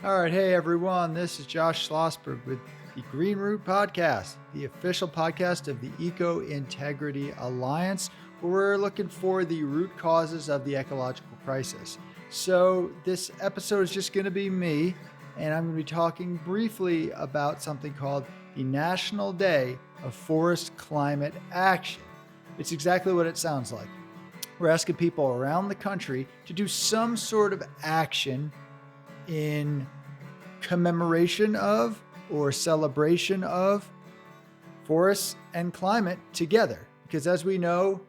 All right, hey everyone, this is Josh Schlossberg with the Green Root Podcast, the official podcast of the Eco Integrity Alliance, where we're looking for the root causes of the ecological crisis. So, this episode is just going to be me, and I'm going to be talking briefly about something called the National Day of Forest Climate Action. It's exactly what it sounds like. We're asking people around the country to do some sort of action in commemoration of or celebration of forests and climate together. Because as we know,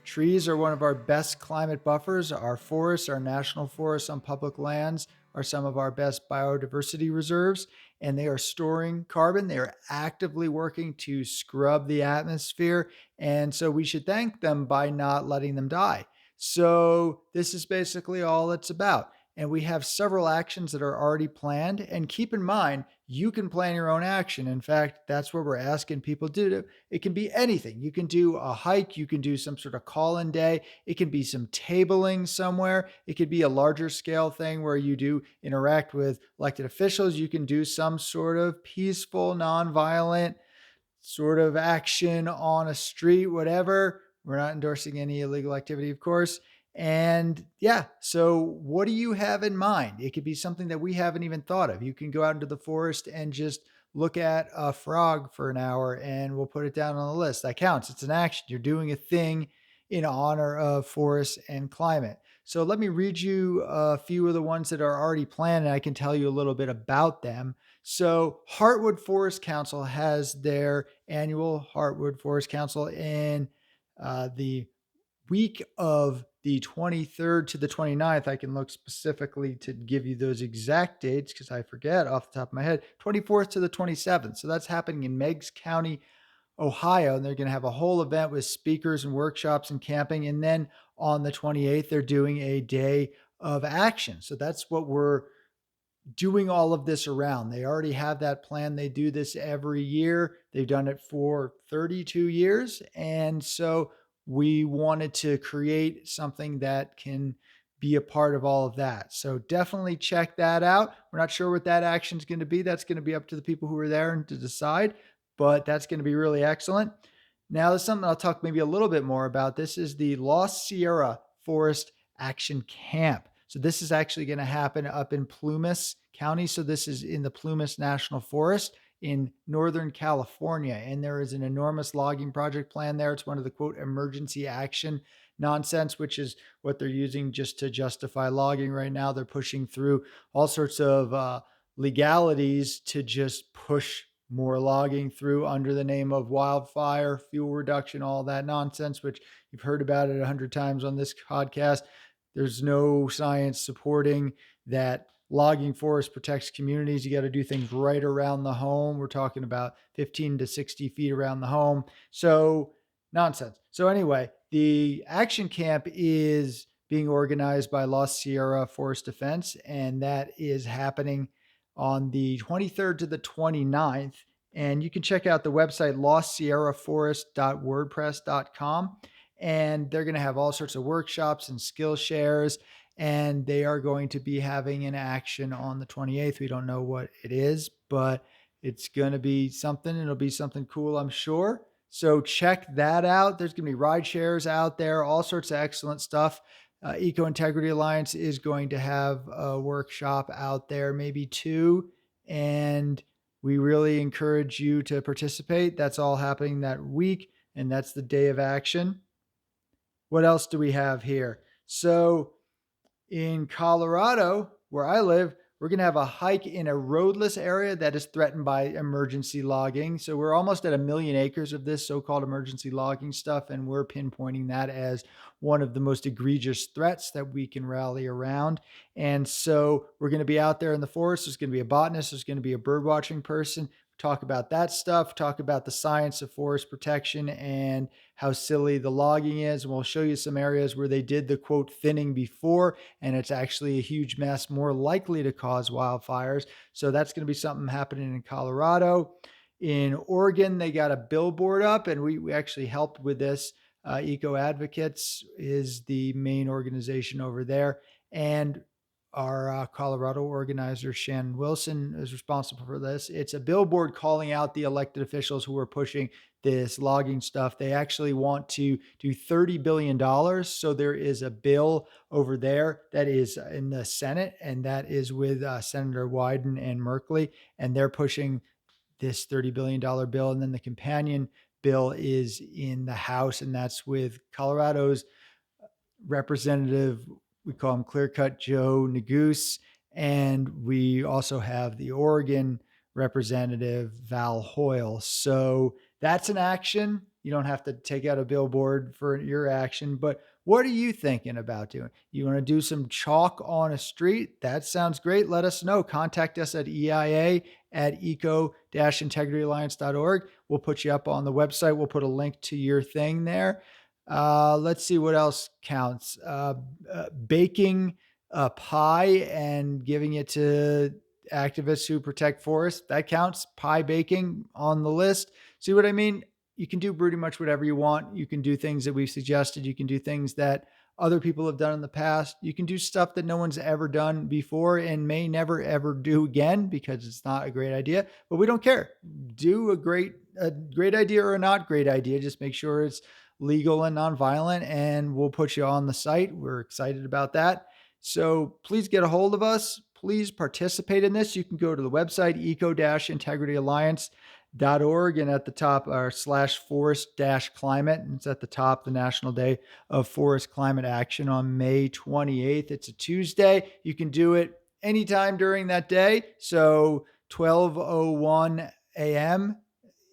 trees are one of our best climate buffers. Our forests, our national forests on public lands, are some of our best biodiversity reserves, and they are storing carbon. They are actively working to scrub the atmosphere. And so we should thank them by not letting them die. So this is basically all it's about. And we have several actions that are already planned. And keep in mind, you can plan your own action. In fact, that's what we're asking people to do. It can be anything. You can do a hike, you can do some sort of call in day, it can be some tabling somewhere, it could be a larger scale thing where you do interact with elected officials, you can do some sort of peaceful, nonviolent sort of action on a street, whatever. We're not endorsing any illegal activity, of course. And yeah, so what do you have in mind? It could be something that we haven't even thought of. You can go out into the forest and just look at a frog for an hour and we'll put it down on the list. That counts. It's an action. You're doing a thing in honor of forests and climate. So let me read you a few of the ones that are already planned and I can tell you a little bit about them. So, Heartwood Forest Council has their annual Heartwood Forest Council in the week of the 23rd to the 29th. I can look specifically to give you those exact dates because I forget off the top of my head. 24th to the 27th. So, that's happening in Meigs County, Ohio. And they're going to have a whole event with speakers and workshops and camping. And then on the 28th, they're doing a day of action. So, that's what we're doing all of this around. They already have that plan. They do this every year. They've done it for 32 years. And so we wanted to create something that can be a part of all of that. So definitely check that out. We're not sure what that action is going to be. That's going to be up to the people who are there and to decide, but that's going to be really excellent. Now, there's something I'll talk maybe a little bit more about. This is the Lost Sierra Forest Action Camp. So this is actually going to happen up in Plumas County. So this is in the Plumas National Forest in Northern California. And there is an enormous logging project plan there. It's one of the quote emergency action nonsense, which is what they're using just to justify logging right now. They're pushing through all sorts of legalities to just push more logging through under the name of wildfire, fuel reduction, all that nonsense, which you've heard about it 100 times on this podcast. There's no science supporting that logging forest protects communities. You got to do things right around the home. We're talking about 15 to 60 feet around the home. So, nonsense. So, anyway, the action camp is being organized by Lost Sierra Forest Defense, and that is happening on the 23rd to the 29th. And you can check out the website lostsierraforest.wordpress.com. And they're going to have all sorts of workshops and skill shares. And they are going to be having an action on the 28th. We don't know what it is, but it's going to be something. It'll be something cool, I'm sure. So check that out. There's going to be ride shares out there, all sorts of excellent stuff. Eco Integrity Alliance is going to have a workshop out there, maybe two. And we really encourage you to participate. That's all happening that week. And that's the day of action. What else do we have here? So in Colorado, where I live, we're going to have a hike in a roadless area that is threatened by emergency logging. So we're almost at 1 million acres of this so-called emergency logging stuff, and we're pinpointing that as one of the most egregious threats that we can rally around. And so we're going to be out there in the forest. There's going to be a botanist. There's going to be a bird watching person. Talk about that stuff, talk about the science of forest protection and how silly the logging is. And we'll show you some areas where they did the quote thinning before, and it's actually a huge mess, more likely to cause wildfires. So that's going to be something happening in Colorado. In Oregon, they got a billboard up, and we actually helped with this. Eco Advocates is the main organization over there. And our Colorado organizer, Shannon Wilson, is responsible for this. It's a billboard calling out the elected officials who are pushing this logging stuff. They actually want to do $30 billion. So there is a bill over there that is in the Senate, and that is with Senator Wyden and Merkley, and they're pushing this $30 billion bill. And then the companion bill is in the House, and that's with Colorado's representative, we call him Clear Cut Joe Neguse, and we also have the Oregon representative Val Hoyle. So that's an action. You don't have to take out a billboard for your action, but what are you thinking about doing? You want to do some chalk on a street? That sounds great. Let us know. Contact us at EIA at eco-integrityalliance.org. We'll put you up on the website. We'll put a link to your thing there. Let's see what else counts. Baking a pie and giving it to activists who protect forests. That counts. Pie baking on the list. See what I mean? You can do pretty much whatever you want. You can do things that we've suggested. You can do things that other people have done in the past. You can do stuff that no one's ever done before and may never ever do again because it's not a great idea, but we don't care. Do a great idea or a not great idea. Just make sure it's legal and nonviolent, and we'll put you on the site. We're excited about that. So please get a hold of us. Please participate in this. You can go to the website, eco-integrityalliance.org, and at the top are /forest-climate. And it's at the top, the National Day of Forest Climate Action on May 28th. It's a Tuesday. You can do it anytime during that day. So 12:01 a.m.,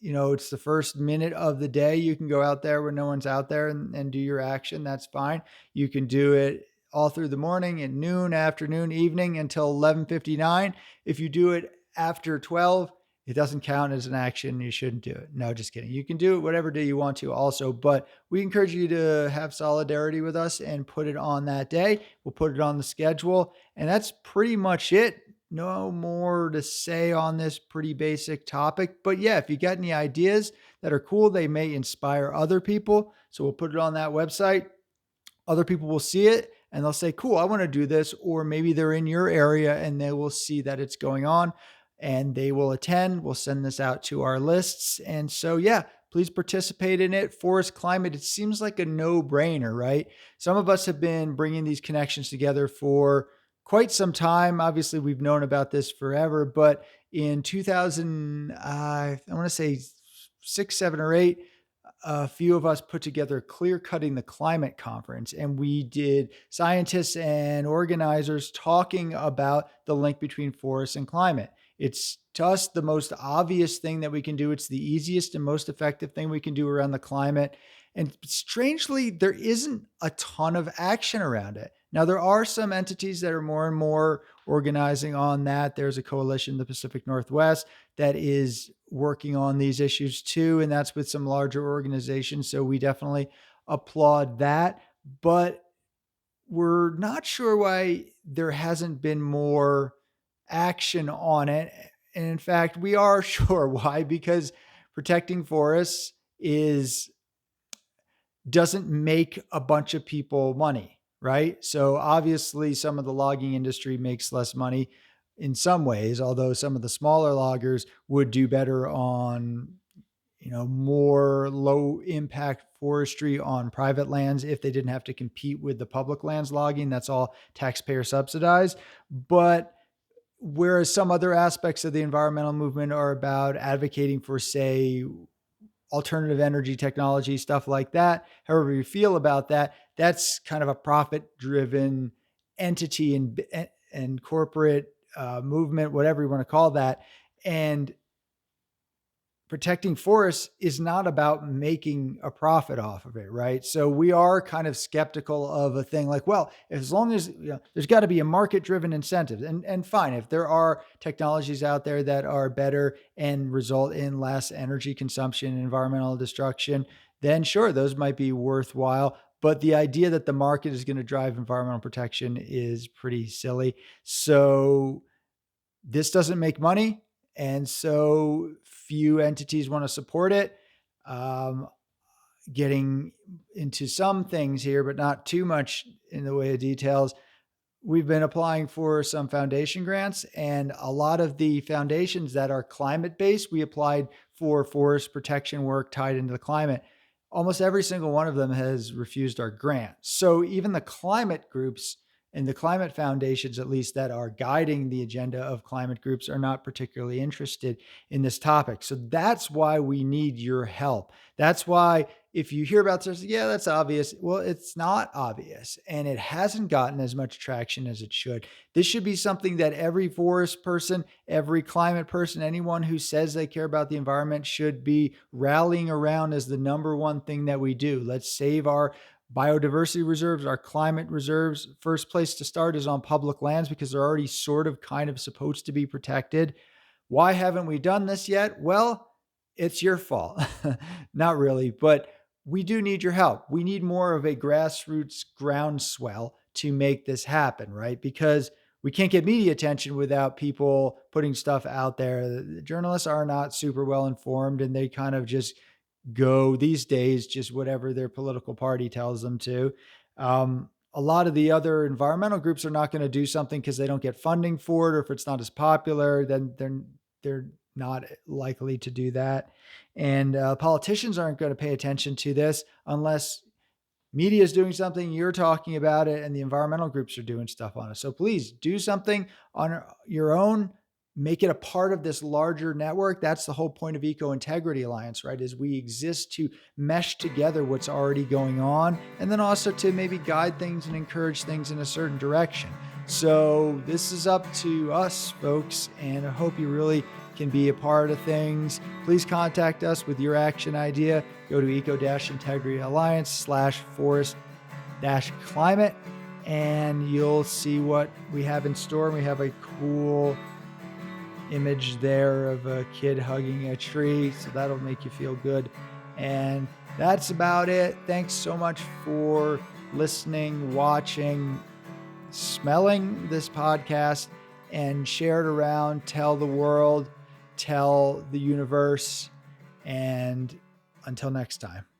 it's the first minute of the day. You can go out there when no one's out there and do your action. That's fine. You can do it all through the morning, at noon, afternoon, evening until 11:59. If you do it after 12, it doesn't count as an action. You shouldn't do it. No, just kidding. You can do it whatever day you want to also, but we encourage you to have solidarity with us and put it on that day. We'll put it on the schedule, and that's pretty much it. No more to say on this pretty basic topic, but yeah, if you got any ideas that are cool, they may inspire other people. So we'll put it on that website. Other people will see it and they'll say, cool, I want to do this. Or maybe they're in your area and they will see that it's going on and they will attend. We'll send this out to our lists. And so, yeah, please participate in it. Forest climate, it seems like a no-brainer, right? Some of us have been bringing these connections together for quite some time. Obviously, we've known about this forever, but in 2000, I want to say 6, 7, or 8, a few of us put together Clear Cutting the Climate Conference, and we did scientists and organizers talking about the link between forests and climate. It's to us the most obvious thing that we can do. It's the easiest and most effective thing we can do around the climate. And strangely, there isn't a ton of action around it. Now, there are some entities that are more and more organizing on that. There's a coalition, the Pacific Northwest, that is working on these issues too, and that's with some larger organizations. So we definitely applaud that. But we're not sure why there hasn't been more action on it. And in fact, we are sure why, because protecting forests doesn't make a bunch of people money, right? So obviously some of the logging industry makes less money in some ways, although some of the smaller loggers would do better on, more low impact forestry on private lands if they didn't have to compete with the public lands logging. That's all taxpayer subsidized. But whereas some other aspects of the environmental movement are about advocating for, say, alternative energy technology, stuff like that, however you feel about that, that's kind of a profit-driven entity and corporate movement, whatever you want to call that. And protecting forests is not about making a profit off of it, right? So we are kind of skeptical of a thing like, well, as long as there's got to be a market-driven incentive, and fine, if there are technologies out there that are better and result in less energy consumption and environmental destruction, then sure, those might be worthwhile. But the idea that the market is going to drive environmental protection is pretty silly. So this doesn't make money. And so few entities want to support it. Getting into some things here, but not too much in the way of details. we've been applying for some foundation grants, and a lot of the foundations that are climate based, we applied for forest protection work tied into the climate. Almost every single one of them has refused our grant. So even the climate groups and the climate foundations, at least that are guiding the agenda of climate groups, are not particularly interested in this topic. So that's why we need your help. That's why if you hear about this, yeah, that's obvious. Well, it's not obvious, and it hasn't gotten as much traction as it should. This should be something that every forest person, every climate person, anyone who says they care about the environment should be rallying around as the number one thing that we do. Let's save our biodiversity reserves, our climate reserves. First place to start is on public lands because they're already sort of kind of supposed to be protected. Why haven't we done this yet? Well, it's your fault. Not really, but we do need your help. We need more of a grassroots groundswell to make this happen, right? Because we can't get media attention without people putting stuff out there. The journalists are not super well informed, and they kind of just go these days, just whatever their political party tells them to. A lot of the other environmental groups are not going to do something because they don't get funding for it, or if it's not as popular, then they're not likely to do that. And politicians aren't going to pay attention to this unless media is doing something, you're talking about it, and the environmental groups are doing stuff on it. So please do something on your own. Make it a part of this larger network. That's the whole point of Eco Integrity Alliance, right? Is we exist to mesh together what's already going on, and then also to maybe guide things and encourage things in a certain direction. So this is up to us, folks, and I hope you really can be a part of things. Please contact us with your action idea. Go to Eco-Integrity Alliance/forest-climate, and you'll see what we have in store. We have a cool image there of a kid hugging a tree, so that'll make you feel good. And that's about it. Thanks so much for listening, watching, smelling this podcast, and share it around. Tell the world, tell the universe, and until next time.